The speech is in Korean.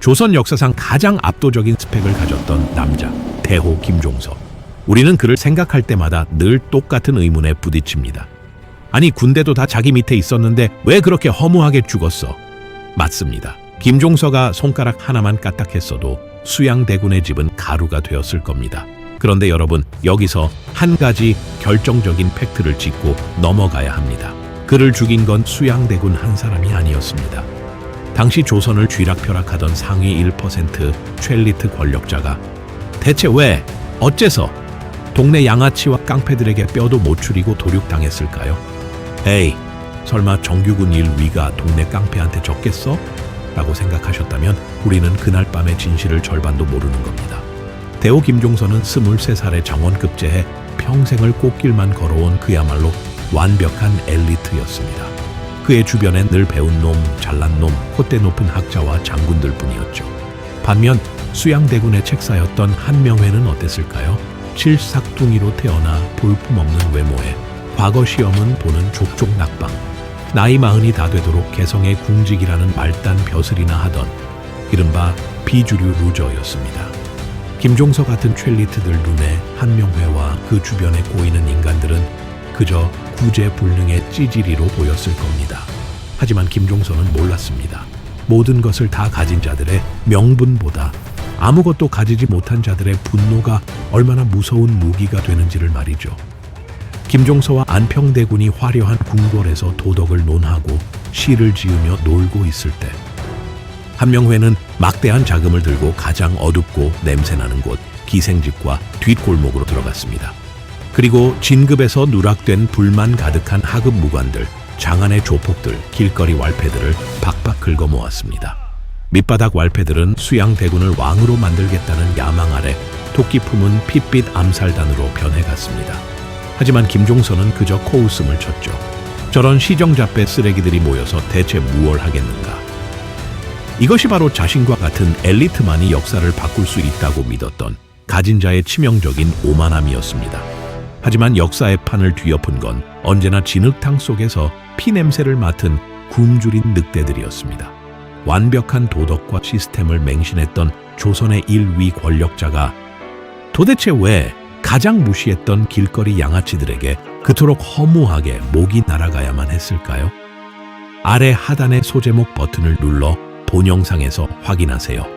조선 역사상 가장 압도적인 스펙을 가졌던 남자, 대호 김종서. 우리는 그를 생각할 때마다 늘 똑같은 의문에 부딪힙니다. 아니, 군대도 다 자기 밑에 있었는데 왜 그렇게 허무하게 죽었어? 맞습니다. 김종서가 손가락 하나만 까딱했어도 수양대군의 집은 가루가 되었을 겁니다. 그런데 여러분, 여기서 한 가지 결정적인 팩트를 짚고 넘어가야 합니다. 그를 죽인 건 수양대군 한 사람이 아니었습니다. 당시 조선을 쥐락펴락하던 상위 1% 첼리트 권력자가 대체 왜, 어째서 동네 양아치와 깡패들에게 뼈도 못 추리고 도륙당했을까요? 에이, 설마 정규군 일위가 동네 깡패한테 졌겠어? 라고 생각하셨다면 우리는 그날 밤의 진실을 절반도 모르는 겁니다. 대호 김종서는 23살에 정원급제해 평생을 꽃길만 걸어온 그야말로 완벽한 엘리트였습니다. 그의 주변엔 늘 배운 놈, 잘난 놈, 콧대 높은 학자와 장군들 뿐이었죠. 반면 수양대군의 책사였던 한명회는 어땠을까요? 칠삭둥이로 태어나 볼품없는 외모에 과거 시험은 보는 족족 낙방, 나이 40이 다 되도록 개성의 궁직이라는 말단 벼슬이나 하던 이른바 비주류 루저였습니다. 김종서 같은 첼리트들 눈에 한명회와 그 주변에 꼬이는 인간들은 그저 구제불능의 찌질이로 보였을 겁니다. 하지만 김종서는 몰랐습니다. 모든 것을 다 가진 자들의 명분보다 아무것도 가지지 못한 자들의 분노가 얼마나 무서운 무기가 되는지를 말이죠. 김종서와 안평대군이 화려한 궁궐에서 도덕을 논하고 시를 지으며 놀고 있을 때 한명회는 막대한 자금을 들고 가장 어둡고 냄새나는 곳 기생집과 뒷골목으로 들어갔습니다. 그리고 진급에서 누락된 불만 가득한 하급 무관들, 장안의 조폭들, 길거리 왈패들을 박박 긁어 모았습니다. 밑바닥 왈패들은 수양대군을 왕으로 만들겠다는 야망 아래 토끼 품은 핏빛 암살단으로 변해갔습니다. 하지만 김종서는 그저 코웃음을 쳤죠. 저런 시정잡배 쓰레기들이 모여서 대체 무얼 하겠는가. 이것이 바로 자신과 같은 엘리트만이 역사를 바꿀 수 있다고 믿었던 가진 자의 치명적인 오만함이었습니다. 하지만 역사의 판을 뒤엎은 건 언제나 진흙탕 속에서 피냄새를 맡은 굶주린 늑대들이었습니다. 완벽한 도덕과 시스템을 맹신했던 조선의 1위 권력자가 도대체 왜 가장 무시했던 길거리 양아치들에게 그토록 허무하게 목이 날아가야만 했을까요? 아래 하단의 소제목 버튼을 눌러 본 영상에서 확인하세요.